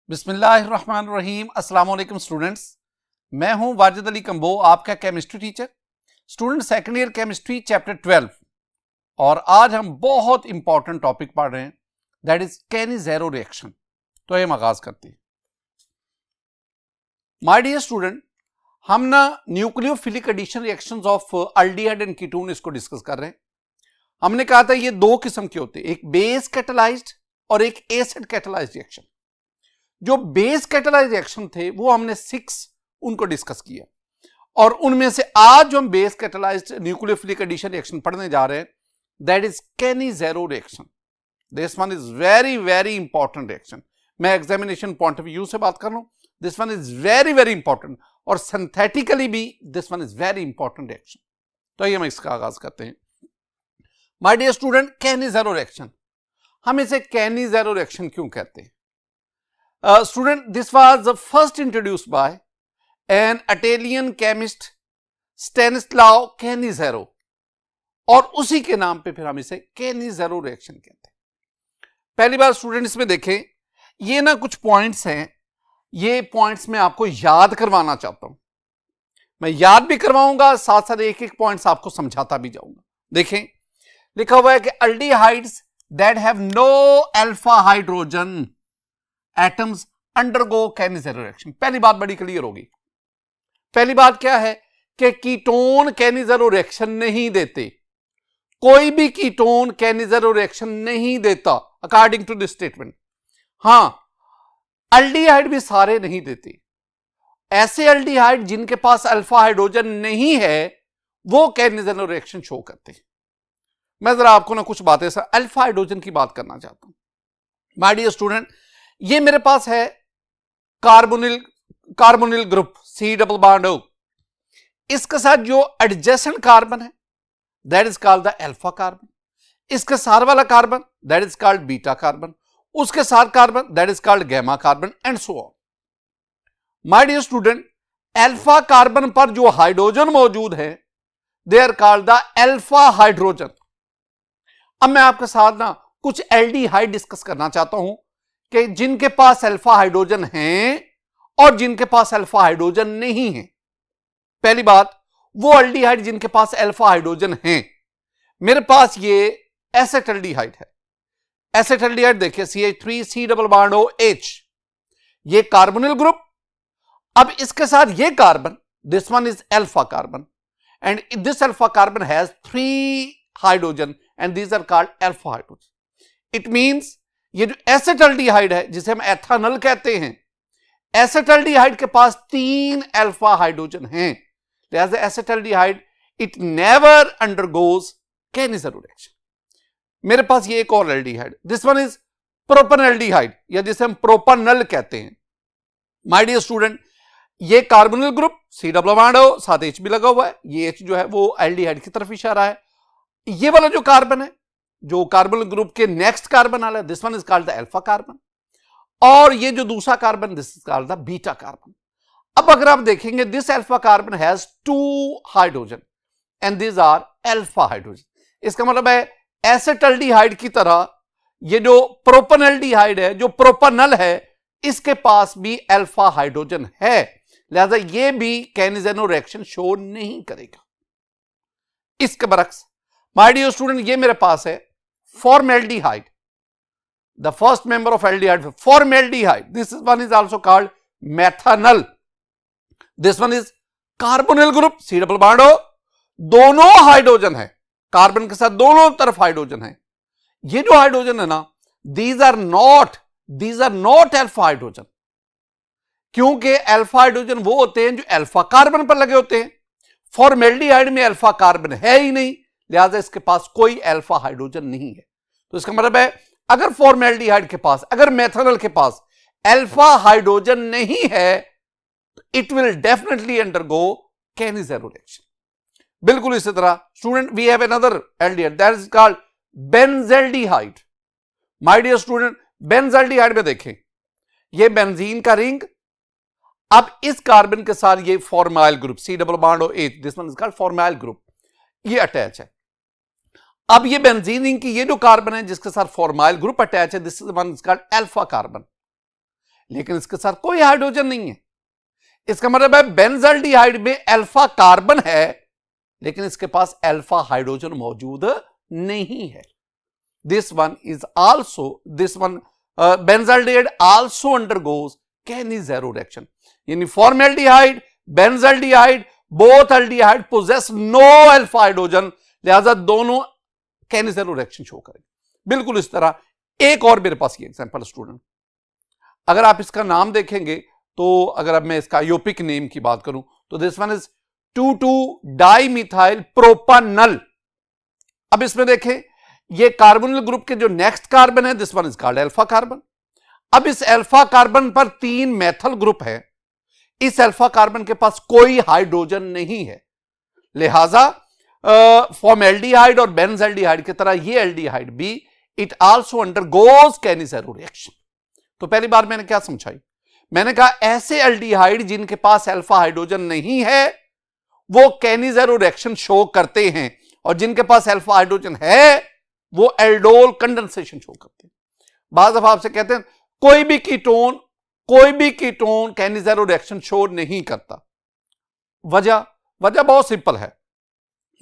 बिस्मिल्लाहिर्रहमानिर्रहीम। अस्सलाम वालेकुम स्टूडेंट्स, मैं हूं वाजिद अली कंबो, आपका chemistry teacher. Student second year chemistry chapter 12 और आज हम बहुत इंपॉर्टेंट टॉपिक पढ़ रहे हैं, दैट इज केनी-ज़ेरो रिएक्शन। तो ये आगाज करते हैं। माय डियर स्टूडेंट, हम ना nucleophilic addition reactions of aldehyde and ketone इसको डिस्कस कर रहे हैं। हमने कहा था ये दो किस्म के होते हैं, एक बेस कैटालाइज्ड और एक एसिड कैटालाइज्ड रिएक्शन। जो बेस कैटालाइज्ड रिएक्शन थे वो हमने 6 उनको डिस्कस किया और उनमें से आज जो हम base catalysed nucleophilic addition reaction पढ़ने जा रहे हैं, that is Cannizzaro reaction. This one is very very important reaction. मैं एग्जामिनेशन पॉइंट ऑफ व्यू से बात कर रहा हूं, this one is very very important और सिंथेटिकली भी this one is very important reaction. तो ये हम इसका आगाज करते हैं। My dear student, Cannizzaro reaction, हम इसे केनी-ज़ेरो रिएक्शन क्यों कहते हैं? Student, this was first introduced by an Italian chemist Stanislao Cannizzaro और उसी के नाम पे फिर हम इसे केनी-ज़ेरो रिएक्शन कहते हैं। पहली बार स्टूडेंट इसमें देखें, ये ना कुछ पॉइंट्स हैं, ये पॉइंट्स मैं आपको याद करवाना चाहता हूं। मैं याद भी करवाऊंगा, साथ साथ एक एक पॉइंट्स आपको समझाता भी जाऊंगा। देखें, लिखा हुआ है कि aldehydes that have no alpha hydrogen atoms undergo Cannizzaro reaction. पहली बात बड़ी क्लियर होगी। पहली बात क्या है कि कीटोन केनी-ज़ेरो रिएक्शन नहीं देते। कोई भी कीटोन केनी-ज़ेरो रिएक्शन नहीं देता अकॉर्डिंग टू दिस स्टेटमेंट। हां, अल्डिहाइड भी सारे नहीं देते। ऐसे अल्डिहाइड जिनके पास अल्फा हाइड्रोजन नहीं है वो केनी-ज़ेरो रिएक्शन शो करते हैं। मैं जरा आपको ना कुछ बातें अल्फा हाइड्रोजन की बात करना चाहता हूं। माय डियर स्टूडेंट, ये मेरे पास है कार्बोनिल ग्रुप C+O। इसके साथ जो एडजेसेंट कार्बन है that is called the alpha carbon. इसके साथ वाला carbon that is called beta carbon. उसके साथ carbon that is called gamma carbon and so on. My dear student, alpha carbon पर जो हाइड्रोजन मौजूद है they are called the alpha hydrogen. अब मैं आपके साथ ना कुछ एल्डिहाइड डिस्कस करना चाहता हूं कि जिनके पास अल्फा हाइड्रोजन हैं और जिनके पास अल्फा हाइड्रोजन नहीं है। पहली बात, वो अल्डिहाइड जिनके पास अल्फा हाइड्रोजन हैं, मेरे पास ये एसेटल्डिहाइड है। एसेटल्डिहाइड देखिए, CH3C+OH, ये कार्बोनिल ग्रुप। अब इसके साथ ये carbon, this one is alpha carbon and this alpha carbon has 3 hydrogen and these are called alpha hydrogen. It means ये जो एसेटल्डिहाइड है जिसे हम एथानल कहते हैं, एसेटल्डिहाइड के पास 3 अल्फा हाइड्रोजन हैं। लिहाजा एसेटल्डिहाइड इट नेवर अंडरगोज केनी-ज़ेरो रिएक्शन। मेरे पास ये एक और aldehyde, this one is propanaldehyde या जिसे हम प्रोपानल कहते हैं। माय डियर स्टूडेंट, ये कार्बोनिल ग्रुप C+O, साथ H भी लगा हुआ है। ये H जो है वो एल्डिहाइड की तरफ इशारा है। ये वाला जो कार्बन है, जो कार्बन ग्रुप के नेक्स्ट कार्बन वाला है, this one is called the alpha carbon. और ये जो दूसरा carbon, this is called the beta carbon. अब अगर आप देखेंगे, this alpha carbon has 2 hydrogen and these are alpha hydrogen. इसका मतलब है एसेटल्डिहाइड की तरह ये जो प्रोपेनल्डिहाइड है, जो प्रोपानल है, इसके पास भी अल्फा हाइड्रोजन है। लिहाजा ये भी केनी-ज़ेरो रिएक्शन शो नहीं करेगा। इसके बरक्स माय डियर स्टूडेंट, ये मेरे पास है formaldehyde, the first member of aldehyde, formaldehyde. This one is also called methanol. This one is carbonyl group C+O। दोनों हाइड्रोजन है, कार्बन के साथ दोनों तरफ हाइड्रोजन है। ये जो हाइड्रोजन है ना, these are not alpha hydrogen, क्योंकि अल्फा हाइड्रोजन वो होते हैं जो अल्फा कार्बन पर लगे होते हैं। फॉर्मेल्डिहाइड में अल्फा कार्बन है ही नहीं, लिहाजा इसके पास कोई अल्फा हाइड्रोजन नहीं है। तो इसका मतलब है अगर फॉर्मेल्डिहाइड के पास, अगर मेथनॉल के पास अल्फा हाइड्रोजन नहीं है, it will definitely undergo Cannizzaro reaction. बिल्कुल इसी तरह student, we have another aldehyde that is called benzaldehyde. My dear student, benzaldehyde में देखें, ये बेंजीन का रिंग, अब इस कार्बन के साथ ये formyl group C+OH, this one is called formyl group, ये अटैच है। अब ये बेंजीन रिंग की ये जो कार्बन है जिसके साथ फॉर्माइल ग्रुप अटैच है, this is one is called alpha carbon. लेकिन इसके साथ कोई हाइड्रोजन नहीं है। इसका मतलब है बेंजाल्डिहाइड में अल्फा कार्बन है लेकिन इसके पास अल्फा हाइड्रोजन मौजूद नहीं है। This one benzaldehyde also undergoes Cannizzaro reaction, यानी formaldehyde, benzaldehyde, both aldehyde possess no alpha hydrogen, लिहाजा दोनों कैनिज़ेरो रिएक्शन शो करेंगे। बिल्कुल इस तरह एक और मेरे पास ये एग्जांपल स्टूडेंट, अगर आप इसका नाम देखेंगे तो अगर अब मैं इसका आयोपिक नेम की बात करूं तो दिस वन इज 2,2-डाइमिथाइल प्रोपानल। अब इसमें देखें ये कार्बोनिल ग्रुप के जो नेक्स्ट कार्बन है this one is called alpha carbon. अब इस अल्फा कार्बन पर 3 मेथल ग्रुप है, इस अल्फा कार्बन के पास कोई हाइड्रोजन नहीं है, लिहाजा फॉर्मल्डिहाइड और बेंजाल्डिहाइड की तरह ये एल्डिहाइड भी it also undergoes Cannizzaro reaction. तो पहली बार मैंने क्या समझाई, मैंने कहा ऐसे एल्डिहाइड जिनके पास अल्फा हाइड्रोजन नहीं है वो कैनिज़ेरो रिएक्शन शो करते हैं और जिनके पास अल्फा हाइड्रोजन है वो एल्डोल कंडेंसेशन शो करते हैं। बाज़ दफा आपसे कहते हैं कोई भी कीटोन कैनिज़ेरो रिएक्शन शो नहीं करता। वजह बहुत सिंपल है,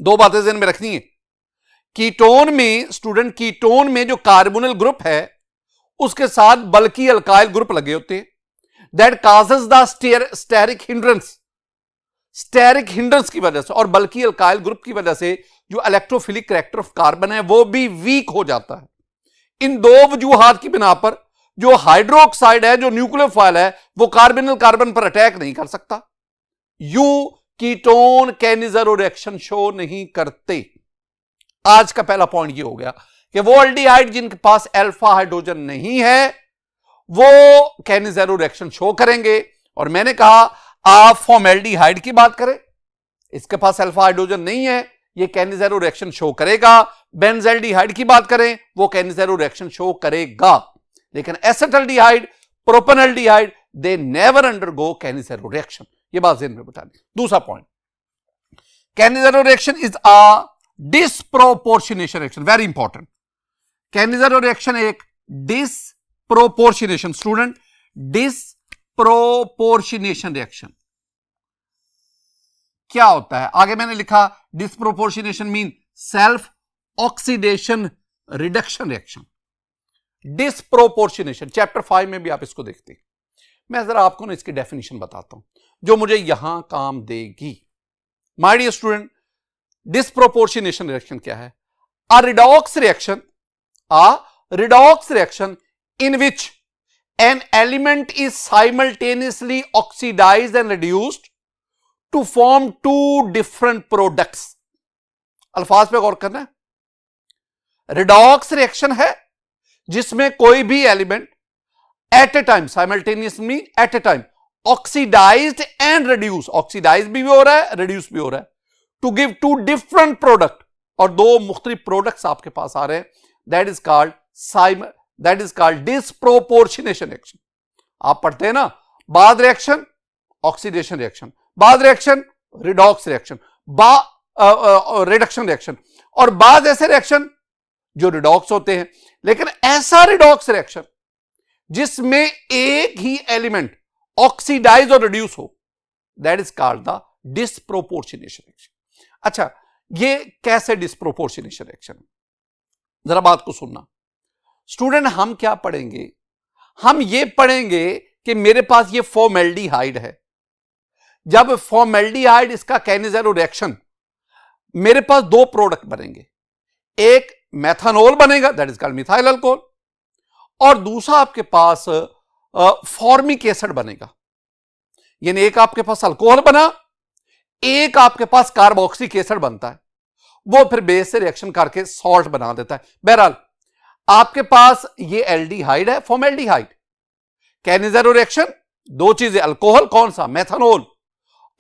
2 बातें ज़हन में रखनी है। कीटोन में जो कार्बोनिल ग्रुप है उसके साथ बल्कि अल्काइल ग्रुप लगे होते हैं, that causes the steric hindrance की वजह से और बल्कि अल्काइल ग्रुप की वजह से जो इलेक्ट्रोफिलिक करैक्टर ऑफ कार्बन है वो भी वीक हो जाता है। इन 2 वजूहात की बिना पर जो हाइड्रोक्साइड है, जो न्यूक्लियोफाइल है, वो कार्बोनिल कार्बन पर अटैक नहीं कर सकता। कीटोन कैनिज़ेरो रिएक्शन शो नहीं करते। आज का पहला पॉइंट ये हो गया कि वो एल्डिहाइड जिनके पास अल्फा हाइड्रोजन नहीं है वो कैनिज़ेरो रिएक्शन शो करेंगे। और मैंने कहा आप फॉर्मल्डिहाइड की बात करें, इसके पास अल्फा हाइड्रोजन नहीं है, ये कैनिज़ेरो रिएक्शन शो करेगा। बेंजाल्डिहाइड की बात करें वो कैनिज़ेरो रिएक्शन शो करेगा, लेकिन acetaldehyde, propanaldehyde they never undergo कैनिज़ेरो reaction. ये बात ज़हन में बिठा ली। दूसरा point, कैनिज़ेरो reaction is a disproportionation reaction, very important. कैनिज़ेरो reaction एक डिस्प्रोपोर्शनेशन, स्टूडेंट डिस्प्रोपोर्शनेशन रिएक्शन क्या होता है? आगे मैंने लिखा disproportionation mean self oxidation reduction reaction. Disproportionation chapter 5 में भी आप इसको देखते हैं। मैं जरा आपको ना इसकी डेफिनेशन बताता हूं जो मुझे यहां काम देगी। My dear student, disproportionation reaction क्या है? A redox reaction in which an element is simultaneously oxidized and reduced to form 2 different products। अल्फाज पे गौर करना है। रिडॉक्स रिएक्शन है जिसमें कोई भी element at a time, simultaneously at a time oxidised and reduce, oxidise भी हो रहा है, रिड्यूस भी हो रहा है, टू गिव 2 डिफरेंट प्रोडक्ट, और 2 मुख्तलिफ प्रोडक्ट्स आपके पास आ रहे हैं। That is called disproportionation reaction. आप पढ़ते हैं ना, बाद रिएक्शन ऑक्सीडेशन रिएक्शन, बाद reaction redox reaction, reduction reaction, और बाद ऐसे रिएक्शन जो रिडॉक्स होते हैं। लेकिन ऐसा रिडॉक्स रिएक्शन जिसमें एक ही एलिमेंट ऑक्सीडाइज और रिड्यूस हो, that is called the disproportionation reaction. अच्छा, ये कैसे डिस्प्रोपोर्शनेशन रिएक्शन? जरा बात को सुनना स्टूडेंट। हम क्या पढ़ेंगे? हम ये पढ़ेंगे कि मेरे पास ये फॉर्मल्डिहाइड है। जब फॉर्मल्डिहाइड इसका कैनिज़ेरो रिएक्शन, मेरे पास 2 प्रोडक्ट बनेंगे, एक मेथनॉल बनेगा that is called methyl alcohol, और दूसरा आपके पास फॉर्मिक एसिड बनेगा। यानी एक आपके पास अल्कोहल बना, एक आपके पास कार्बोक्सिलिक एसिड बनता है, वो फिर बेस से रिएक्शन करके सॉल्ट बना देता है। बहरहाल आपके पास ये एल्डिहाइड है, फॉर्मल्डिहाइड, कैनिज़ेरो रिएक्शन 2 चीजें, अल्कोहल कौन सा, मेथनॉल,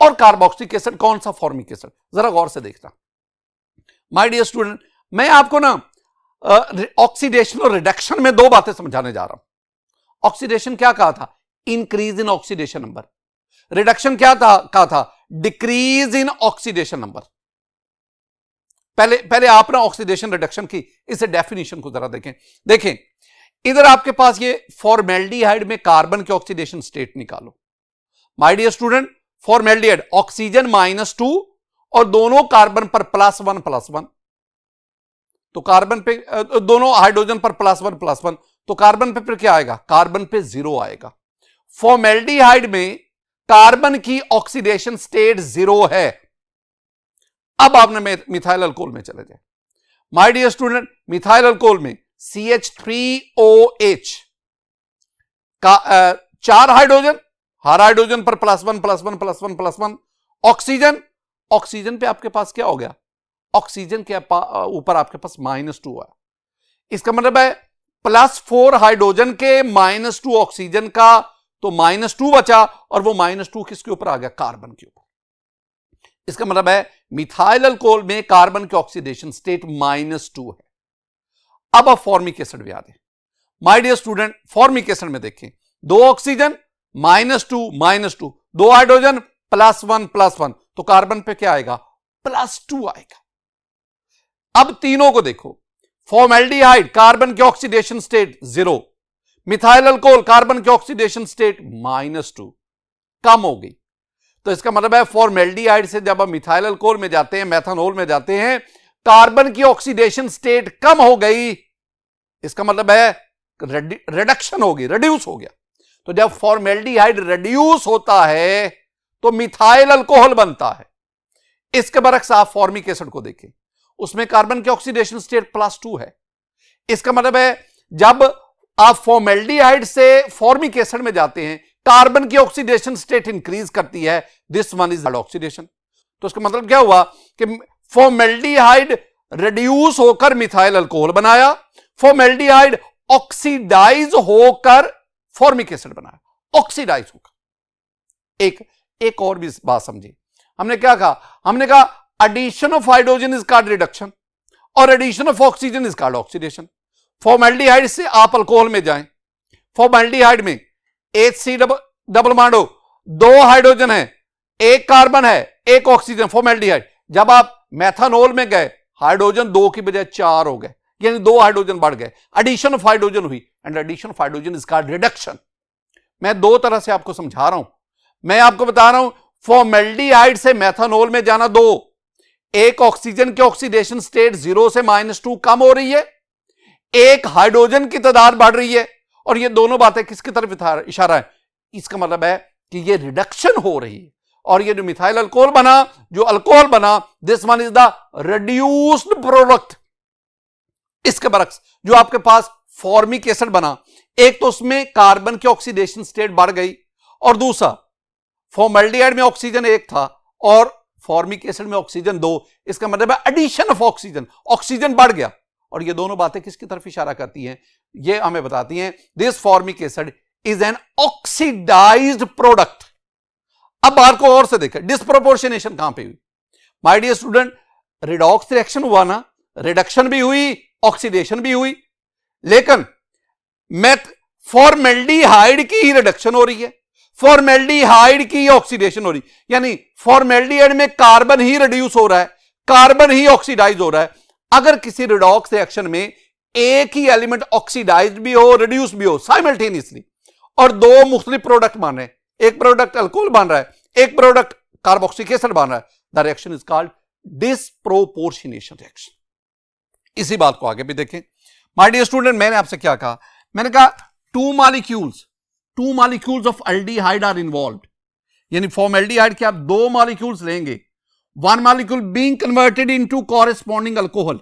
और कार्बोक्सिलिक एसिड कौन सा, फॉर्मिक एसिड। जरा गौर से देखना माय डियर स्टूडेंट, मैं आपको ना ऑक्सीडेशन और रिडक्शन में 2 बातें समझाने जा रहा हूं। ऑक्सीडेशन क्या कहा था? Increase in oxidation number. Reduction क्या कहा था? Decrease in oxidation number. पहले आप ना ऑक्सीडेशन रिडक्शन की इस डेफिनेशन को जरा देखें। इधर आपके पास ये फॉर्मेल्डिहाइड में कार्बन के ऑक्सीडेशन स्टेट निकालो। My dear student, formaldehyde oxygen -2 और दोनों कार्बन पर +1 तो कार्बन पे दोनों हाइड्रोजन पर +1 तो कार्बन पे फिर क्या आएगा? कार्बन पे 0 आएगा। फॉर्मेल्डिहाइड में कार्बन की ऑक्सीडेशन स्टेट 0 है। अब आपने मिथाइल अल्कोहल में चले जाए। My dear student, methyl alcohol में CH3OH का 4 हाइड्रोजन, हर हाइड्रोजन पर +1 ऑक्सीजन पे आपके पास क्या हो गया? ऑक्सीजन के ऊपर आपके पास -2 है। इसका मतलब है +4 हाइड्रोजन के -2 ऑक्सीजन का, तो -2 बचा और वो -2 किसके ऊपर आ गया? कार्बन के ऊपर। इसका मतलब है मिथाइल अल्कोहल में कार्बन की ऑक्सीडेशन स्टेट -2 है। अब आप फॉर्मिक एसिड में याद है। My dear student, formic acid में देखें, 2 ऑक्सीजन -2 2 हाइड्रोजन +1 तो कार्बन पे क्या आएगा? +2 आएगा। अब तीनों को देखो, फॉर्मेल्डिहाइड कार्बन की oxidation state 0, methyl alcohol carbon की ऑक्सीडेशन स्टेट -2, कम हो गई। तो इसका मतलब है फॉर्मेल्डिहाइड से जब हम मिथाइल अल्कोहल में जाते हैं, मेथनॉल में जाते हैं, कार्बन की ऑक्सीडेशन स्टेट कम हो गई। इसका मतलब है रिडक्शन होगी, रिड्यूस हो गया। तो जब फॉर्मेल्डिहाइड रिड्यूस होता है तो मिथाइल अल्कोहल बनता है। इसके बरक्स आप फॉर्मिक एसिड को देखें, उसमें कार्बन की ऑक्सीडेशन स्टेट +2 है। इसका मतलब है जब आप फॉर्मेल्डिहाइड से फॉर्मिक एसिड में जाते हैं, कार्बन की ऑक्सीडेशन स्टेट इंक्रीज करती है। This one is oxidation. तो इसका मतलब क्या हुआ कि फॉर्मेल्डिहाइड रिड्यूस होकर मिथाइल अल्कोहल बनाया, फॉर्मेल्डिहाइड ऑक्सीडाइज होकर फॉर्मिक एसिड बनाया, ऑक्सीडाइज होकर। एक और भी बात समझिए, हमने क्या कहा? हमने कहा addition of hydrogen is called reduction और addition of oxygen is called oxidation. Formaldehyde से आप अल्कोहल में जाएं, फॉर्मेल्डिहाइड में HC डबल बॉन्ड हो, 2 हाइड्रोजन है, 1 कार्बन है, 1 ऑक्सीजन, फॉर्मेल्डिहाइड। जब आप मेथनॉल में गए, हाइड्रोजन 2 की बजाय 4 हो गए, यानी 2 हाइड्रोजन बढ़ गए, एडिशन ऑफ हाइड्रोजन हुई, and addition of hydrogen is called reduction. मैं 2 तरह से आपको समझा रहा हूं। मैं आपको बता रहा हूं फॉर्मेल्डिहाइड से मेथनॉल में जाना 2, 1 ऑक्सीजन की ऑक्सीडेशन स्टेट 0 से -2 कम हो रही है, 1 हाइड्रोजन की तादाद बढ़ रही है, और ये दोनों बातें किसकी तरफ इशारा है? इसका मतलब है कि ये रिडक्शन हो रही है। और ये जो मिथाइल अल्कोहल बना, जो अल्कोहल बना, this one is the reduced product. इसके बरक्स जो आपके पास फॉर्मिक एसिड बना, एक तो उसमें कार्बन की ऑक्सीडेशन स्टेट बढ़ गई, और दूसरा फॉर्मेल्डिहाइड में ऑक्सीजन 1 था और फॉर्मिक एसिड में ऑक्सीजन 2। इसका मतलब है एडिशन ऑफ ऑक्सीजन, ऑक्सीजन बढ़ गया। और ये दोनों बातें किसकी तरफ इशारा करती हैं? ये हमें बताती हैं this formic acid is an oxidised product. अब बात को और से देखें, डिस्प्रोपोर्शनेशन कहां पे हुई? My dear student, redox reaction हुआ ना, रिडक्शन भी हुई, ऑक्सीडेशन भी हुई, लेकिन फॉर्मेल्डिहाइड की ही रिडक्शन हो रही है, फॉर्मेल्डिहाइड की ऑक्सीडेशन हो रही, यानी फॉर्मेल्डिहाइड में कार्बन ही रिड्यूस हो रहा है, कार्बन ही ऑक्सीडाइज हो रहा है। अगर किसी रिडॉक्स रिएक्शन में एक ही एलिमेंट ऑक्सीडाइज भी हो, रिड्यूस भी हो साइमल्टेनियसली, और 2 मुख्तलिफ प्रोडक्ट बन रहे हैं, एक प्रोडक्ट अल्कोहल बन रहा है, एक प्रोडक्ट कार्बोक्सिलिक एसिड बन रहा है, the reaction is called disproportionation reaction. इसी बात को आगे भी देखें। माय डियर स्टूडेंट, मैंने आपसे क्या कहा? मैंने कहा 2 molecules of aldehyde are involved, यानी फॉर्मेल्डिहाइड के आप 2 मॉलिक्यूल्स लेंगे, 1 molecule being converted into corresponding alcohol,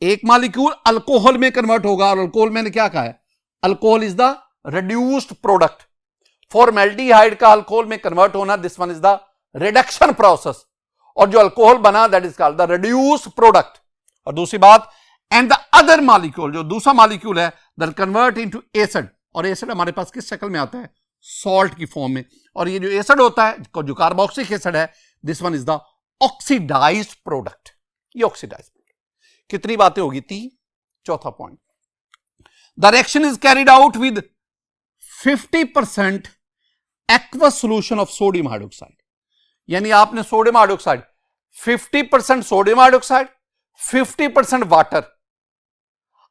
एक मॉलिक्यूल अल्कोहल में कन्वर्ट होगा। और अल्कोहल मैंने क्या कहा है? Alcohol is the reduced product. Formaldehyde का अल्कोहल में कन्वर्ट होना, this one is the reduction process, और जो अल्कोहल बना that is called the reduced product. और दूसरी बात, एंड द अदर मॉलिक्यूल, जो दूसरा मॉलिक्यूल है, दैट कन्वर्ट इनटू एसिड, और एसिड हमारे पास किस शक्ल में आता है? सॉल्ट की फॉर्म में। और ये जो एसिड होता है, जो कार्बोक्सिलिक एसिड है, this one is the oxidised product. ये ऑक्सीडाइज्ड। कितनी बातें होगी? 3। चौथा point, the reaction is carried out with 50% aqueous solution of sodium hydroxide, यानी आपने sodium hydroxide 50% sodium hydroxide, 50% water.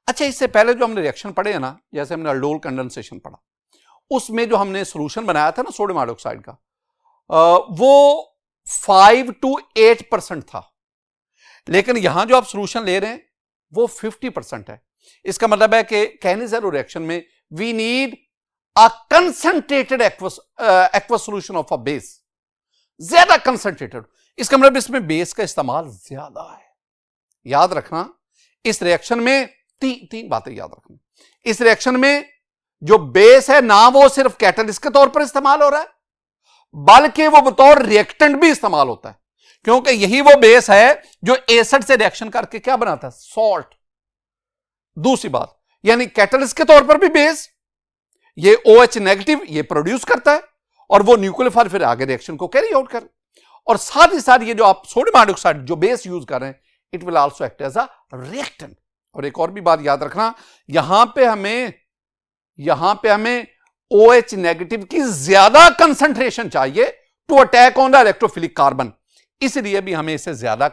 अच्छा, इससे पहले जो हमने रिएक्शन पढ़े हैं ना, जैसे हमने अल्डोल कंडेंसेशन पढ़ा, उसमें जो हमने सोल्यूशन बनाया था ना सोडियम हाइड्रोक्साइड का, वो 5 to 8% था, लेकिन यहां जो आप सोल्यूशन ले रहे हैं वो 50% है। इसका मतलब है कि कैनिज़ेरो रिएक्शन में we need a concentrated aqueous solution of a base, ज्यादा कंसंट्रेटेड। इसका मतलब इसमें बेस का इस्तेमाल ज्यादा है। याद रखना इस रिएक्शन में तीन बातें याद रखना। इस रिएक्शन में जो बेस है ना वो सिर्फ कैटलिस्ट के तौर पर इस्तेमाल हो रहा है, बल्कि वो बतौर रिएक्टेंट भी इस्तेमाल होता है, क्योंकि यही वो बेस है जो एसिड से रिएक्शन करके क्या बनाता है, सॉल्ट। दूसरी बात, यानी कैटलिस्ट के तौर पर भी बेस ये OH नेगेटिव ये प्रोड्यूस करता है और वो न्यूक्लियोफाइल फिर आगे रिएक्शन को कैरी आउट करे। और साथ ही साथ ये जो आप सोडियम हाइड्रोक्साइड जो बेस यूज कर रहे हैं, it will also act as a reactant. और एक और भी बात याद रखना, यहां पे हमें OH नेगेटिव की ज्यादा कंसंट्रेशन चाहिए to attack on the electrophilic carbon, इसलिए भी हमें इसे ज्यादा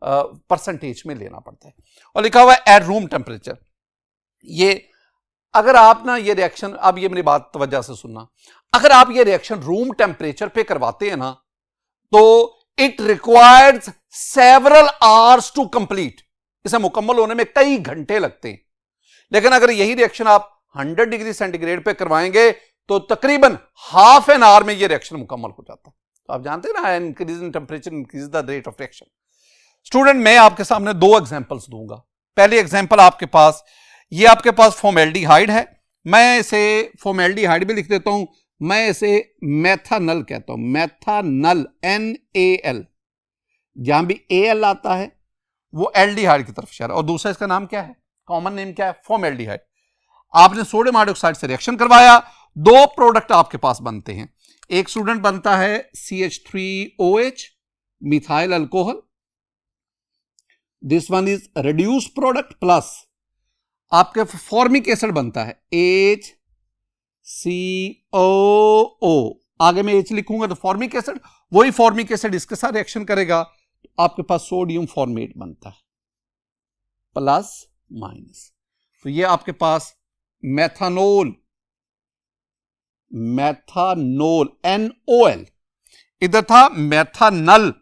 परसेंटेज में लेना पड़ता है। और लिखा हुआ है एट रूम टेम्परेचर। ये अगर आप ना ये रिएक्शन, अब ये मेरी बात तवज्जो से सुनना, अगर आप ये रिएक्शन रूम टेम्परेचर पे करवाते हैं ना, तो it requires several hours to complete. इसे मुकम्मल होने में कई घंटे लगते हैं। लेकिन अगर यही रिएक्शन आप 100 डिग्री सेंटीग्रेड पे करवाएंगे तो तकरीबन हाफ एन आवर में ये रिएक्शन मुकम्मल हो जाता है। तो आप जानते हैं ना, increase in temperature increase the rate of reaction. Student, मैं आपके सामने 2 एग्जांपल्स दूंगा। पहली एग्जांपल आपके पास, ये आपके पास फॉर्मेल्डिहाइड है, मैं इसे फॉर्मेल्डिहाइड भी लिख देता हूं, मैं इसे मेथानल कहता हूं, मेथानल NaL। जहां भी AL आता है वो एल्डिहाइड की तरफ इशारा है। और दूसरा इसका नाम क्या है, कॉमन नेम क्या है, फॉर्मेल्डिहाइड। आपने सोडियम हाइड्रोक्साइड से रिएक्शन करवाया, 2 प्रोडक्ट आपके पास बनते हैं। एक स्टूडेंट बनता है CH3OH methyl alcohol, this one is reduce product, plus आपके फॉर्मिक एसिड बनता है HCOO। आगे मैं H लिखूंगा तो फॉर्मिक एसिड, वही फॉर्मिक एसिड इसके साथ रिएक्शन करेगा, आपके पास सोडियम फॉर्मेट बनता है, प्लस माइनस। तो ये आपके पास मेथानोल NOL, इधर था मेथानल,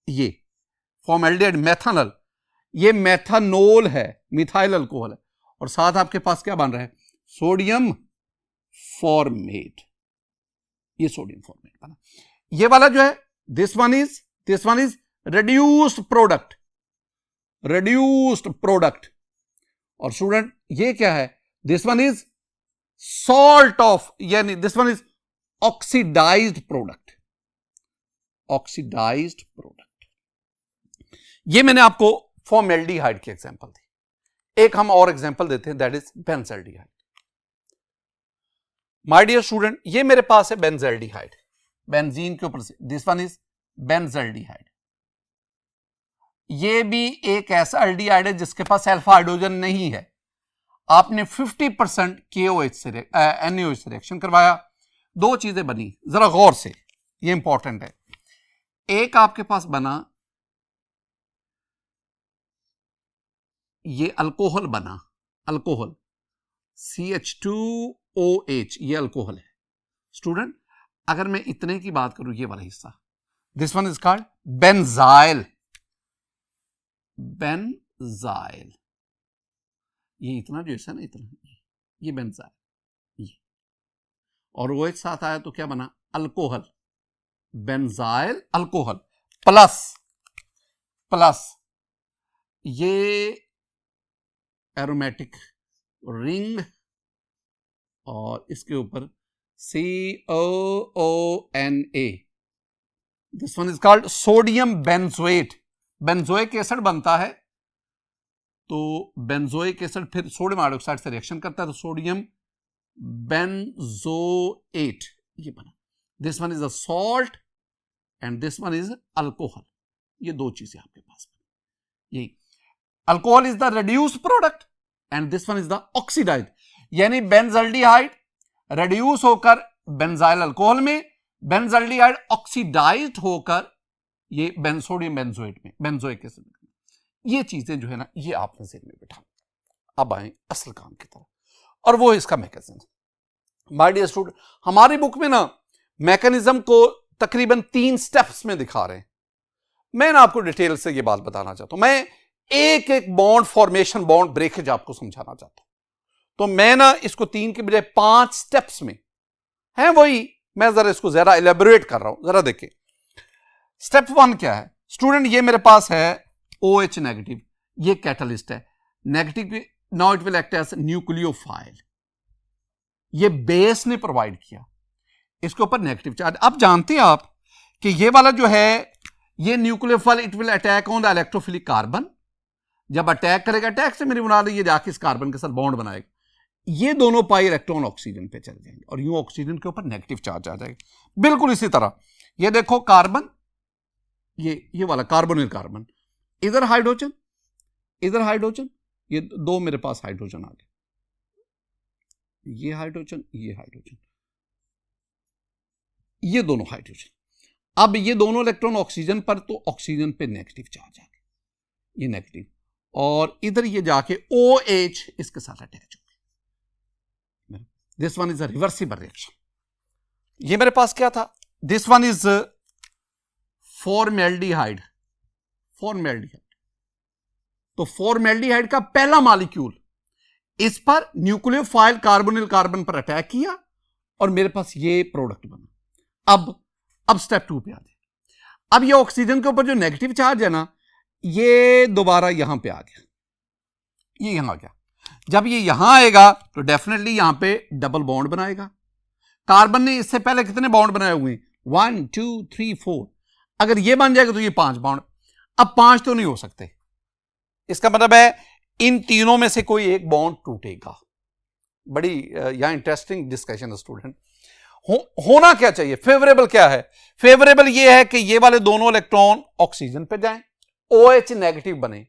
ये फॉर्मेल्डिहाइड मेथानल, ये मेथानोल है, मिथाइल अल्कोहल है, और साथ आपके पास क्या बन रहा है, सोडियम फॉर्मेट। ये सोडियम फॉर्मेट बना। ये वाला जो है this one is reduced product. और स्टूडेंट ये क्या है, this one is salt of, यानी this one is oxidised product. ये मैंने आपको फॉर्मेल्डिहाइड की एग्जांपल दी। एक हम और एग्जांपल देते हैं, that is benzaldehyde. My dear student, ये मेरे पास है बेंजल्डिहाइड, बेंजीन के ऊपर से, दिस वन इज बेंजल्डिहाइड। ये भी एक ऐसा एल्डिहाइड है जिसके पास अल्फा हाइड्रोजन नहीं है। आपने 50% KOH से NaOH से रिएक्शन करवाया, 2 चीजें बनी, जरा गौर से, ये इंपॉर्टेंट है। एक आपके पास बना, ये अल्कोहल बना, अल्कोहल CH2OH, ये अल्कोहल है। स्टूडेंट, अगर मैं इतने की बात करूं, ये वाला हिस्सा, this one is called benzyl. ये इतना जो है ना, इतना, ये बेंजाइल, ये, और OH साथ आया तो क्या बना, अल्कोहल, बेंजाइल अल्कोहल, प्लस ये एरोमेटिक रिंग, और इसके ऊपर COONA, this one is called sodium benzoate. Benzoic acid बनता है, तो बेंजोइक एसिड फिर सोडियम हाइड्रोक्साइड से रिएक्शन करता है, तो सोडियम बेंजोएट ये बना। This one is a salt and this one is alcohol. ये 2 चीजें आपके पास, यही alcohol is the reduced product and this one is the oxidised, यानी बेंजल्डिहाइड रिड्यूस होकर बेंजाइल अल्कोहल में, बेंजल्डिहाइड ऑक्सीडाइज्ड होकर ये सोडियम बेंजोएट में, बेंजोइक एसिड में। ये चीजें जो है ना, ये आपने ज़हन में बिठा। अब आए असल काम की तरफ, और वो इसका मैकेनिज्म। माय डियर स्टूडेंट, हमारी बुक में ना मैकेनिज्म को तकरीबन 3 स्टेप्स में दिखा रहे हैं। मैं ना आपको डिटेल से ये बात बताना चाहता हूं, मैं एक एक बॉन्ड फॉर्मेशन, बॉन्ड ब्रेकेज आपको समझाना चाहता हूं। तो मैं ना इसको 3 के बजाय 5 स्टेप्स में है, वही मैं जरा इसको जरा इलेबोरेट कर रहा हूं, जरा देखिए। स्टेप 1 क्या है स्टूडेंट, ये मेरे पास है OH नेगेटिव, ये कैटलिस्ट है negative, now it will act as nucleophile. ये बेस ने प्रोवाइड किया, इसके ऊपर नेगेटिव चार्ज। अब जानते हैं आप कि ये वाला जो है ये nucleophile, it will attack on the electrophilic carbon. जब अटैक करेगा, अटैक से मेरी मुराद ये जाके इस कार्बन के साथ बॉन्ड बनाएगा, ये दोनों पाई इलेक्ट्रॉन ऑक्सीजन पे चले जाएंगे और यूं ऑक्सीजन के ऊपर नेगेटिव चार्ज आ जाएगा। बिल्कुल इसी तरह ये देखो कार्बन, ये वाला कार्बोनिल कार्बन, इधर हाइड्रोजन, इधर हाइड्रोजन, ये दो मेरे पास हाइड्रोजन आ गए, ये हाइड्रोजन, ये हाइड्रोजन, ये दोनों हाइड्रोजन। अब ये दोनों इलेक्ट्रॉन ऑक्सीजन पर, तो ऑक्सीजन पे नेगेटिव चार्ज आ गया, ये नेगेटिव, और इधर ये जाके OH इसके साथ अटैच हो गया। This one is a reversible reaction. ये मेरे पास क्या था, this one is formaldehyde, formaldehyde. तो फॉर्मेल्डिहाइड का पहला मॉलिक्यूल इस पर न्यूक्लियोफाइल कार्बोनिल कार्बन पर अटैक किया और मेरे पास ये प्रोडक्ट बना। अब स्टेप 2 पे आते हैं। अब ये ऑक्सीजन के ऊपर जो नेगेटिव चार्ज है ना, ये दोबारा यहां पे आ गया, ये यहां आ गया। जब ये यहां आएगा तो डेफिनेटली यहां पे डबल बॉन्ड बनाएगा। कार्बन ने इससे पहले कितने बॉन्ड बनाए हुए हैं, 1 2 3 4। अगर ये बन जाएगा तो ये 5 बॉन्ड। अब 5 तो नहीं हो सकते, इसका मतलब है इन तीनों में से कोई एक बॉन्ड टूटेगा। बड़ी यहां इंटरेस्टिंग डिस्कशन है स्टूडेंट। होना क्या चाहिए, फेवरेबल क्या है, फेवरेबल ये है कि ये वाले दोनों इलेक्ट्रॉन ऑक्सीजन पे जाएं, OH नेगेटिव बने,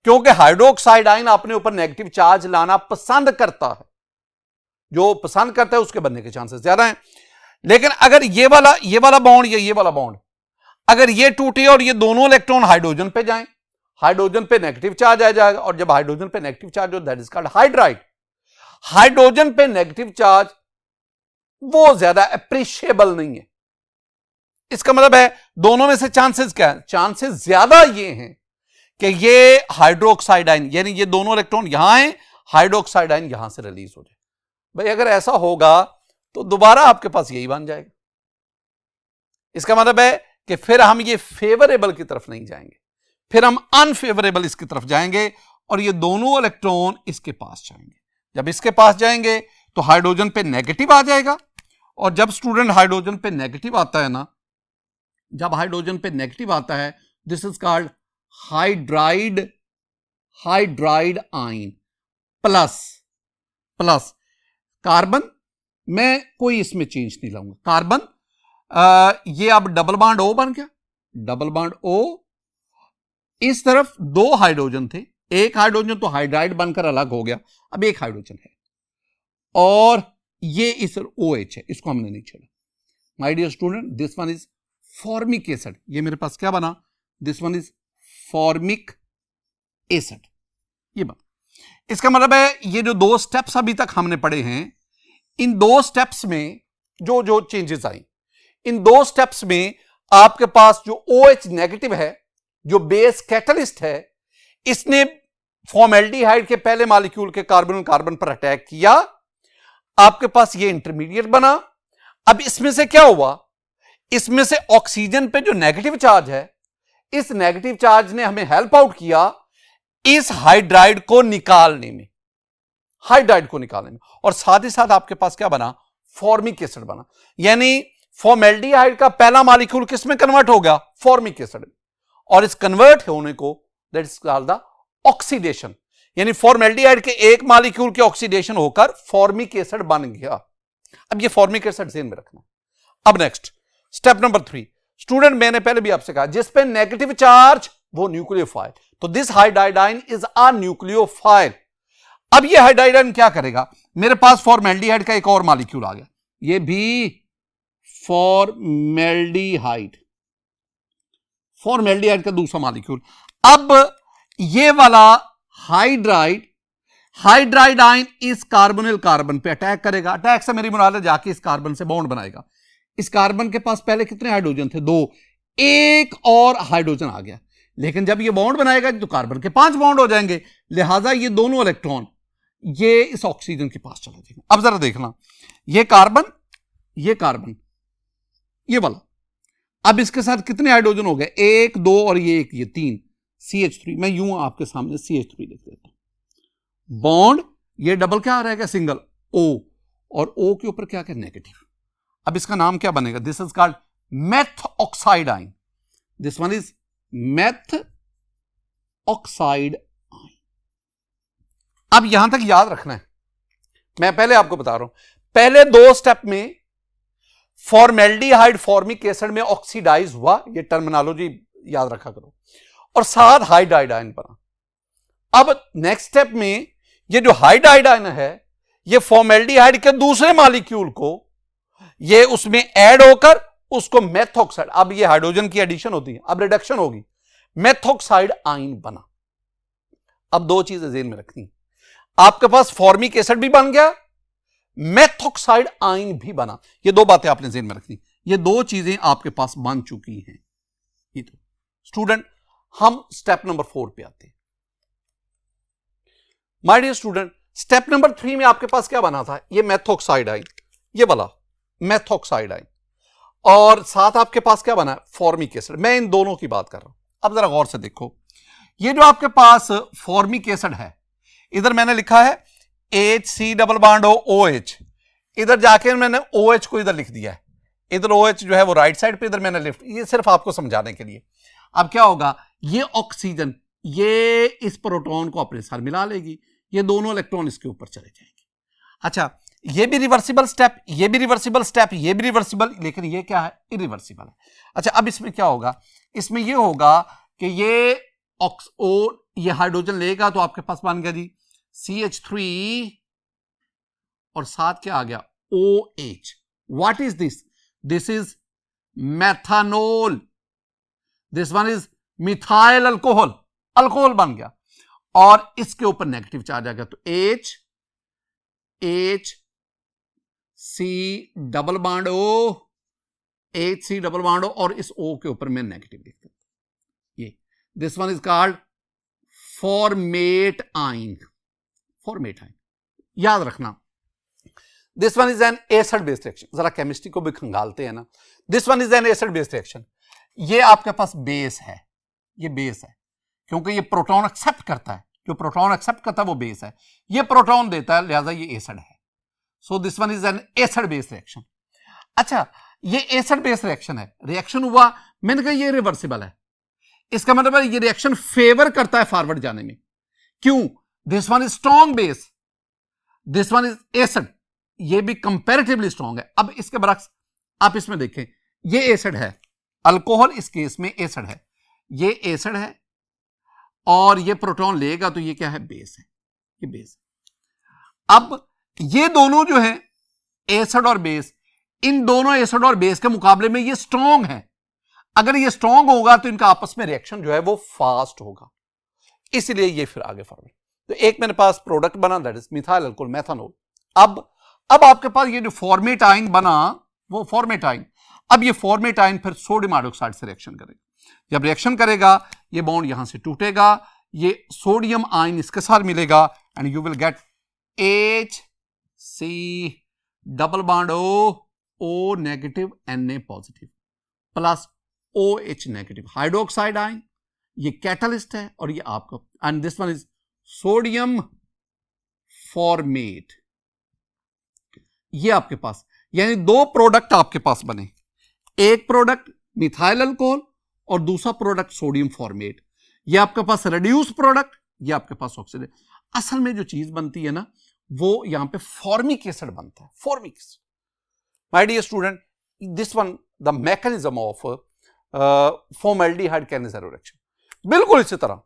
क्योंकि हाइड्रोक्साइड आयन अपने ऊपर नेगेटिव चार्ज लाना पसंद करता है, जो पसंद करता है उसके बनने के चांसेस ज्यादा हैं। लेकिन अगर ये वाला बॉन्ड या ये वाला बॉन्ड अगर ये टूटे और ये दोनों इलेक्ट्रॉन हाइड्रोजन पे जाएं, हाइड्रोजन पे नेगेटिव चार्ज आ जाएगा, और जब हाइड्रोजन पे नेगेटिव चार्ज हो that is called hydride. Hydrogen पे नेगेटिव चार्ज वो ज्यादा अप्रिशिएबल नहीं है। इसका मतलब है दोनों में से चांसेस क्या है, चांसेस ज्यादा ये हैं कि ये हाइड्रोक्साइड आयन, यानी ये दोनों इलेक्ट्रॉन यहां हैं, हाइड्रोक्साइड आयन यहां से रिलीज हो जाए। भाई अगर ऐसा होगा तो दोबारा आपके पास यही बन जाएगा। इसका मतलब है कि फिर हम ये फेवरेबल की तरफ नहीं जाएंगे, फिर हम अनफेवरेबल इसकी तरफ जाएंगे, और ये दोनों इलेक्ट्रॉन इसके पास जाएंगे। जब इसके पास जाएंगे तो हाइड्रोजन पे नेगेटिव आ जाएगा, और जब स्टूडेंट हाइड्रोजन पे नेगेटिव आता है ना, जब हाइड्रोजन पे नेगेटिव आता है, this is called hydride ion plus carbon. मैं कोई इसमें चेंज नहीं लाऊंगा, कार्बन ये अब डबल बॉन्ड O बन गया, डबल बॉन्ड O। इस तरफ 2 हाइड्रोजन थे, एक हाइड्रोजन तो हाइड्राइड बनकर अलग हो गया, अब एक हाइड्रोजन है, और ये इस OH है, इसको हमने नहीं छेड़ा। My dear student, this one is formic acid. ये मेरे पास क्या बना, this one is formic acid, ये बना। इसका मतलब है ये जो 2 स्टेप्स अभी तक हमने पढ़े हैं, इन 2 स्टेप्स में जो चेंजेस आई, इन 2 स्टेप्स में आपके पास जो OH नेगेटिव है, जो बेस कैटलिस्ट है, इसने फॉर्मेल्डिहाइड के पहले मॉलिक्यूल के कार्बन कार्बन पर अटैक किया, आपके पास ये इंटरमीडिएट बना। अब इसमें से क्या हुआ, इसमें से ऑक्सीजन पे जो नेगेटिव चार्ज है, इस नेगेटिव चार्ज ने हमें हेल्प आउट किया इस हाइड्राइड को निकालने में, और साथ ही साथ आपके पास क्या बना, फॉर्मिक एसिड बना। यानी फॉर्मेल्डिहाइड का पहला मॉलिक्यूल किस में कन्वर्ट हो गया, फॉर्मिक एसिड, और इस कन्वर्ट होने को that is called the oxidation. यानी फॉर्मेल्डिहाइड के एक मॉलिक्यूल के ऑक्सीडेशन होकर फॉर्मिक एसिड बन गया। अब ये फॉर्मिक एसिड ज़हन में रखना। अब नेक्स्ट स्टेप नंबर 3 स्टूडेंट, मैंने पहले भी आपसे कहा जिस पे नेगेटिव चार्ज वो न्यूक्लियोफाइल, तो this hydride ion is a nucleophile. अब ये हाइड्राइड आयन क्या करेगा, मेरे पास फॉर्मेल्डिहाइड का एक और मॉलिक्यूल आ गया, ये भी फॉर्मेल्डिहाइड का दूसरा मॉलिक्यूल। अब ये वाला हाइड्राइड हाइड्राइड आयन इस कार्बोनिल कार्बन पे अटैक करेगा। अटैक से मेरी मुराद है जाके इस कार्बन से बॉन्ड बनाएगा। इस कार्बन के पास पहले कितने हाइड्रोजन थे? 2, एक और हाइड्रोजन आ गया, लेकिन जब ये बॉन्ड बनाएगा तो कार्बन के 5 बॉन्ड हो जाएंगे, लिहाजा ये दोनों इलेक्ट्रॉन ये इस ऑक्सीजन के पास चला जाएगा। अब जरा देखना, ये कार्बन ये वाला, अब इसके साथ कितने हाइड्रोजन हो गए? 1, 2 और ये 1, ये 3, CH3। मैं यूं आपके सामने CH3 लिख देता हूं। बॉन्ड ये डबल क्या रहेगा? सिंगल O, और O के ऊपर क्या नेगेटिव। अब इसका नाम क्या बनेगा? This is called methoxide ion. This one is methoxide ion. अब यहां तक याद रखना है, मैं पहले आपको बता रहा हूं, पहले 2 स्टेप में फॉर्मेल्डिहाइड फॉर्मिक एसिड में ऑक्सीडाइज हुआ, ये टर्मिनोलॉजी याद रखा करो, और साथ हाइड्राइड आयन बना। अब नेक्स्ट स्टेप में ये जो हाइड्राइड आयन है, ये फॉर्मेल्डिहाइड के दूसरे मॉलिक्यूल को ये उसमें ऐड होकर उसको मेथॉक्साइड, अब ये हाइड्रोजन की एडिशन होती है, अब रिडक्शन होगी, मेथॉक्साइड आयन बना। अब 2 चीजें ज़हन में रखनी, आपके पास फॉर्मिक एसिड भी बन गया, मेथॉक्साइड आयन भी बना। ये 2 बातें आपने ज़हन में रखनी, ये 2 चीजें आपके पास बन चुकी हैं। ये तो स्टूडेंट, हम स्टेप नंबर 4 पे आते हैं। My dear student, step number 3 में आपके पास क्या बना था? ये मेथॉक्साइड आयन, ये वाला मेथॉक्साइड आयन, और साथ आपके पास क्या बना? Formic acid. मैं इन दोनों की बात कर रहा हूं। अब जरा गौर से देखो, ये जो आपके पास फॉर्मिक एसिड है, इधर मैंने लिखा है HC डबल बॉन्ड OH, इधर जाके मैंने OH को इधर लिख दिया है, इधर OH जो है वो राइट साइड पे, इधर मैंने लेफ्ट, ये सिर्फ आपको समझाने के लिए। अब क्या होगा? ये ऑक्सीजन ये इस प्रोटॉन को अपने साथ मिला लेगी, ये दोनों इलेक्ट्रॉन इसके ऊपर चले जाएंगे। अच्छा, ये भी रिवर्सिबल स्टेप, ये भी रिवर्सिबल स्टेप, ये भी रिवर्सिबल, लेकिन ये क्या है? इरिवर्सिबल है। अच्छा, अब इसमें क्या होगा? इसमें ये होगा कि ये ये हाइड्रोजन लेगा तो आपके पास बन गया जी CH3, और साथ क्या आ गया? OH। What is this? This is methanol, this one is methyl alcohol, alcohol बन गया, और इसके ऊपर नेगेटिव चार्ज आ गया, तो HC double bond O, HC double bond O, और इस O के ऊपर मैं नेगेटिव लिख देता हूं। ये this one is called format ion, format ion, याद रखना। This one is an acid based reaction. जरा केमिस्ट्री को भी खंगालते हैं ना। This one is an acid based reaction. ये आपके पास बेस है, ये बेस है, क्योंकि ये प्रोटॉन एक्सेप्ट करता है, जो प्रोटॉन एक्सेप्ट करता है वो बेस है, ये प्रोटॉन देता है, लिहाजा ये एसिड है। So this one is an acid based reaction. अच्छा, ये एसिड बेस्ड रिएक्शन है, रिएक्शन हुआ, मैंने कहा ये रिवर्सिबल है, इसका मतलब है ये रिएक्शन फेवर करता है फॉरवर्ड जाने में। क्यों? This one is strong base, this one is acid, ये भी कंपैरेटिवली स्ट्रॉन्ग है। अब इसके बरक्स आप इसमें देखें, ये एसिड है, अल्कोहल इस केस में एसिड है, ये एसिड है, और ये प्रोटॉन लेगा तो ये क्या है? बेस है, ये बेस है। अब ये दोनों जो है एसिड और बेस, इन दोनों एसिड और बेस के मुकाबले में ये स्ट्रॉन्ग है। अगर ये स्ट्रॉन्ग होगा तो इनका आपस में रिएक्शन जो है वो फास्ट होगा, इसलिए ये फिर आगे फॉरवर्ड। तो एक मेरे पास प्रोडक्ट बना, that is methyl alcohol methanol. अब आपके पास ये जो फॉर्मेट आयन बना, वो फॉर्मेट आयन, अब ये फॉर्मेट आयन फिर सोडियम हाइड्रोक्साइड से रिएक्शन करेगा। जब रिएक्शन करेगा, ये बॉन्ड यहां से टूटेगा, ये सोडियम आयन इसके साथ मिलेगा, and you will get HC double bond O negative Na positive plus OH negative, hydroxide ion, ये कैटलिस्ट है, और ये आपका, and this one is sodium formate. ये आपके पास यानी 2 प्रोडक्ट आपके पास बने, एक प्रोडक्ट मिथाइल अल्कोहल और दूसरा प्रोडक्ट सोडियम फॉर्मेट। ये आपके पास रिड्यूस प्रोडक्ट, ये आपके पास ऑक्सीडेट। असल में जो चीज बनती है ना, वो यहां पे फॉर्मिक एसिड बनता है, formic acid. My dear student, this one the mechanism of formaldehyde Cannizzaro reaction. बिल्कुल इसी तरह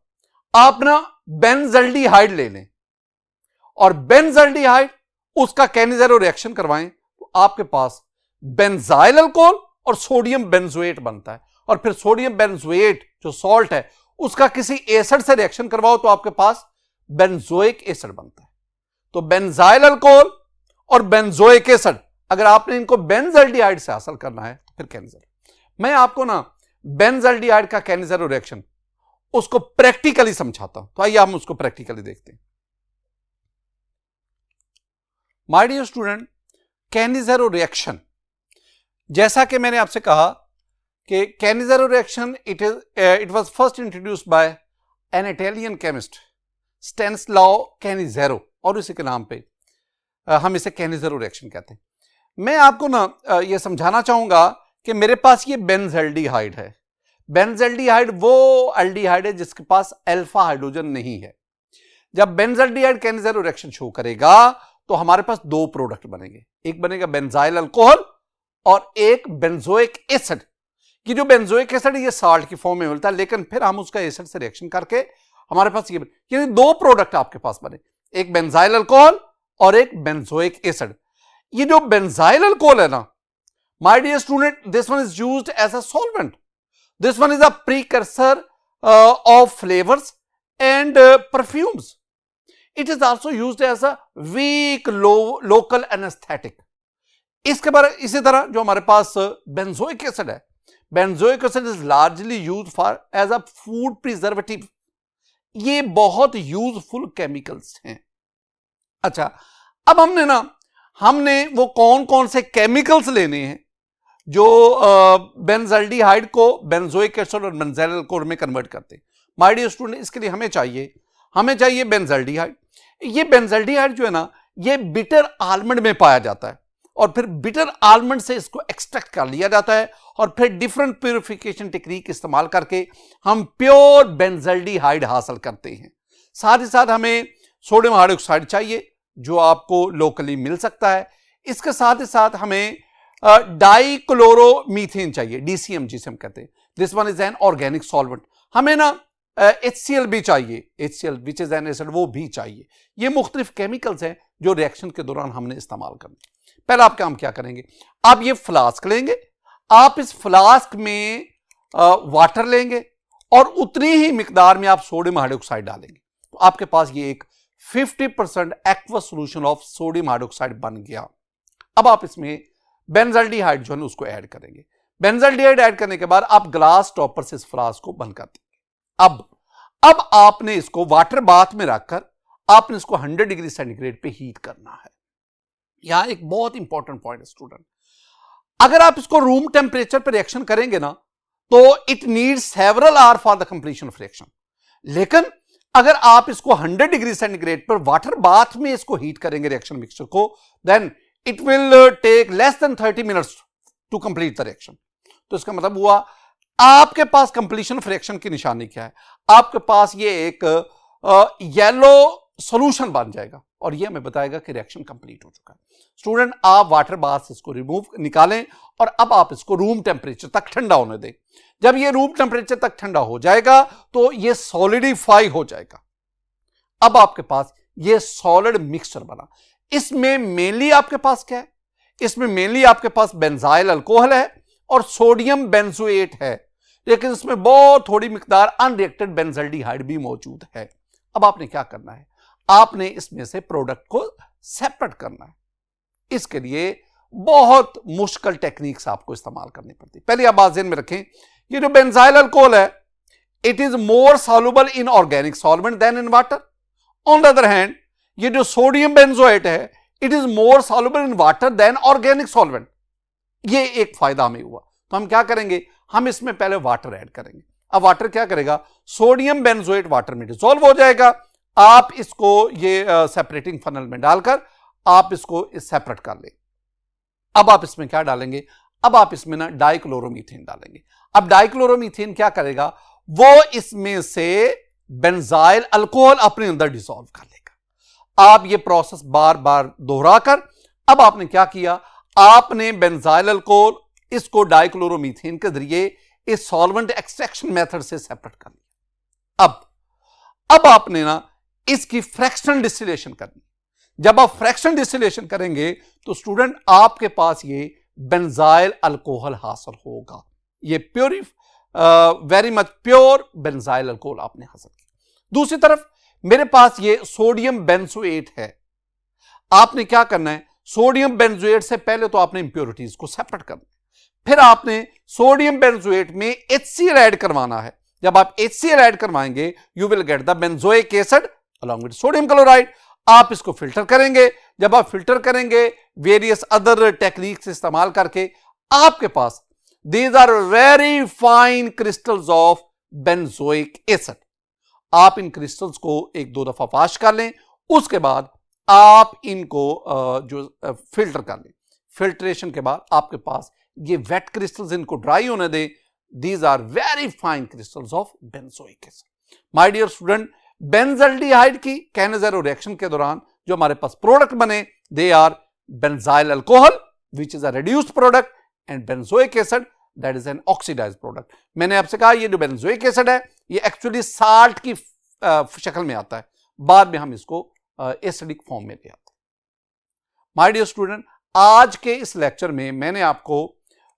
आप ना बेंजल्डिहाइड ले लें और बेंजल्डिहाइड उसका कैनेज़रो रिएक्शन करवाएं, तो आपके पास बेंजाइल अल्कोहल और सोडियम बेंजोएट बनता है, और फिर सोडियम बेंजोएट जो सॉल्ट है उसका किसी एसिड से रिएक्शन करवाओ तो आपके पास बेंजोइक एसिड बनता है। तो बेंजाइल अल्कोहल और बेंजोइक एसिड, अगर आपने इनको बेंजल्डिहाइड से हासिल करना है तो फिर कैंसर। मैं आपको ना बेंजल्डिहाइड का कैनिज़ेरो रिएक्शन उसको प्रैक्टिकली समझाता हूं, तो आइए हम उसको प्रैक्टिकली देखते हैं। My dear student, Cannizzaro reaction, जैसा कि मैंने आपसे कहा कि Cannizzaro reaction it was first introduced by an Italian chemist Stanislao Cannizzaro, और इसी के नाम पे हम इसे कैनिज़ेरो रिएक्शन कहते हैं। मैं आपको ना ये समझाना चाहूंगा कि मेरे पास ये बेंजल्डिहाइड है। बेंजल्डिहाइड वो एल्डिहाइड है जिसके पास अल्फा हाइड्रोजन नहीं है। जब बेंजल्डिहाइड कैनिज़ेरो रिएक्शन शो करेगा तो हमारे पास दो प्रोडक्ट बनेंगे, एक बनेगा बेंजाइल अल्कोहल और एक बेंजोइक एसिड। ये जो बेंजोइक एसिड ये साल्ट की फॉर्म में मिलता है, लेकिन फिर हम उसका एसिड से रिएक्शन करके हमारे पास ये यानी दो प्रोडक्ट आपके पास बने, एक बेंजाइल अल्कोहल और एक बेंजोइक एसिड। ये जो बेंजाइल अल्कोहल है ना, my dear student, this one is used as a solvent, this one is a precursor of flavours and perfumes, it is also used as a weak local anaesthetic. इसके बाद इसी तरह जो हमारे पास बेंजोइक एसिड है, benzoic acid is largely used for as a food preservative. ये बहुत यूजफुल केमिकल्स हैं। अच्छा, अब हमने वो कौन कौन से केमिकल्स लेने हैं जो बेंजल्डिहाइड को बेंजोइक एसिड और बेंजाइल अल्कोहल में कन्वर्ट करते हैं। माय डियर स्टूडेंट, इसके लिए हमें चाहिए बेंजल्डिहाइड। ये बेंजल्डिहाइड जो है ना, ये बिटर आलमंड में पाया जाता है और फिर बिटर आलमंड से इसको एक्सट्रैक्ट कर लिया जाता है और फिर डिफरेंट प्यूरिफिकेशन टेक्निक इस्तेमाल करके हम प्योर बेंजल्डिहाइड हासिल करते हैं। साथ ही साथ हमें सोडियम हाइड्रोक्साइड चाहिए जो आपको लोकली मिल सकता है। इसके साथ ही साथ हमें डाइक्लोरोमीथेन चाहिए, डीसीएम जिसे हम कहते हैं। This one is an organic solvent. हमें ना HCl भी चाहिए, HCl which is an acid, वो भी चाहिए। ये मुख्तलिफ केमिकल्स हैं जो रिएक्शन के दौरान हमने इस्तेमाल करने। पहला आप काम क्या करेंगे, आप ये फ्लास्क लेंगे, आप इस फ्लास्क में वाटर लेंगे और उतनी ही मिकदार में आप सोडियम हाइड्रोक्साइड डालेंगे, तो आपके पास ये एक 50% aqueous solution of sodium hydroxide बन गया। अब आप इसमें बेंजल्डिहाइड जो है उसको ऐड करेंगे। बेंजल्डिहाइड ऐड करने के बाद आप ग्लास टॉपर से इस फ्लास्क को बंद कर देंगे। अब आपने इसको वाटर बाथ में रखकर आपने इसको 100 डिग्री सेंटीग्रेड पे हीट करना है। यहां एक बहुत इंपॉर्टेंट पॉइंट है स्टूडेंट, अगर आप इसको रूम टेम्परेचर पर रिएक्शन करेंगे ना तो it needs several hour for the completion of reaction, लेकिन अगर आप इसको 100 डिग्री सेंटीग्रेड पर वाटर बाथ में इसको हीट करेंगे रिएक्शन मिक्सचर को, then it will take less than 30 minutes to complete the reaction. तो इसका मतलब हुआ आपके पास कंप्लीशन ऑफ रिएक्शन की निशानी क्या है, आपके पास ये एक येलो सॉल्यूशन बन जाएगा और ये हमें बताएगा कि रिएक्शन कंप्लीट हो चुका है। स्टूडेंट, आप वाटर बाथ से इसको निकालें और अब आप इसको रूम टेम्परेचर तक ठंडा होने दें। जब ये रूम टेम्परेचर तक ठंडा हो जाएगा तो ये सॉलिडिफाई हो जाएगा। अब आपके पास ये सॉलिड मिक्सचर बना। इसमें मेनली आपके पास क्या है, इसमें मेनली आपके पास बेंजाइल अल्कोहल है और सोडियम बेंजोएट है, लेकिन इसमें बहुत थोड़ी मिकदार अनरिएक्टेड बेंजल्डिहाइड भी मौजूद है। अब आपने क्या करना है, आपने इसमें से प्रोडक्ट को सेपरेट करना है। इसके लिए बहुत मुश्किल टेक्निक्स आपको इस्तेमाल करनी पड़ती है। पहले आप बात ध्यान में रखें, ये जो बेंजाइल अल्कोहल है it is more soluble in organic solvent than in water. On the other hand ये जो सोडियम बेंजोएट है it is more soluble in water than organic solvent. ये एक फायदा हमें हुआ। तो हम क्या करेंगे, हम इसमें पहले वाटर ऐड करेंगे। अब वाटर क्या करेगा, सोडियम बेंजोएट वाटर में डिसॉल्व हो जाएगा। आप इसको ये सेपरेटिंग फनल में डालकर आप इसको सेपरेट कर लें। अब आप इसमें क्या डालेंगे, अब आप इसमें ना डाइक्लोरोमीथेन डालेंगे। अब डाइक्लोरोमीथेन क्या करेगा, वो इसमें से बेंजाइल अल्कोहल अपने अंदर डिसॉल्व कर लेगा। आप ये प्रोसेस बार बार दोहराकर अब आपने क्या किया, आपने बेंजाइल अल्कोहल इसको डाइक्लोरोमीथेन के जरिए इस सॉल्वेंट एक्सट्रैक्शन मेथड से सेपरेट कर लिया। अब आपने ना इसकी फ्रैक्शनल डिस्टिलेशन करनी। जब आप फ्रैक्शनल डिस्टिलेशन करेंगे तो स्टूडेंट आपके पास ये बेंजाइल अल्कोहल हासिल होगा। ये very much pure benzyl alcohol आपने हासिल किया। दूसरी तरफ मेरे पास ये सोडियम बेंजोएट है, आपने क्या करना है, सोडियम बेंजोएट से पहले तो आपने इंप्योरिटीज को सेपरेट करना है, फिर आपने सोडियम बेंजोएट में HCl ऐड करवाना है। जब आप HCl ऐड करवाएंगे you will get the benzoic acid along with sodium chloride. आप इसको फिल्टर करेंगे, जब आप फिल्टर करेंगे वेरियस अदर टेक्निक्स इस्तेमाल करके, आपके पास these are very fine crystals of benzoic acid. आप इन क्रिस्टल्स को 1-2 दफा वॉश कर लें, उसके बाद आप इनको फिल्टर कर लें। फिल्ट्रेशन के बाद आपके पास ये वेट क्रिस्टल्स, इनको ड्राई होने दें। These are very fine crystals of benzoic acid. My dear student, benzaldehyde की कैनेज़ेरो रिएक्शन के दौरान जो हमारे पास प्रोडक्ट बने, they are benzyl alcohol which is a reduced product and benzoic acid that is an oxidised product. मैंने आपसे कहा ये जो बेंजोइक एसिड है ये एक्चुअली साल्ट की शक्ल में आता है, बाद में हम इसको एसिडिक फॉर्म में ले आते हैं। माय डियर स्टूडेंट, आज के इस लेक्चर में मैंने आपको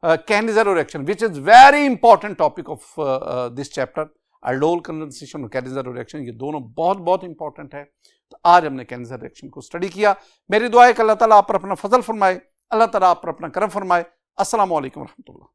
Cannizzaro reaction which is very important topic of this chapter, aldol condensation और कैनेज़ेरो रिएक्शन, ये दोनों बहुत बहुत इंपॉर्टेंट है। तो आज हमने कैनेज़ेरो रिएक्शन को स्टडी किया। मेरी दुआ है कि अल्लाह ताला आप पर अपना फजल फरमाए, अल्लाह ताला आप पर अपना करम फरमाए। अस्सलामु अलैकुम रहमतुल्लाह।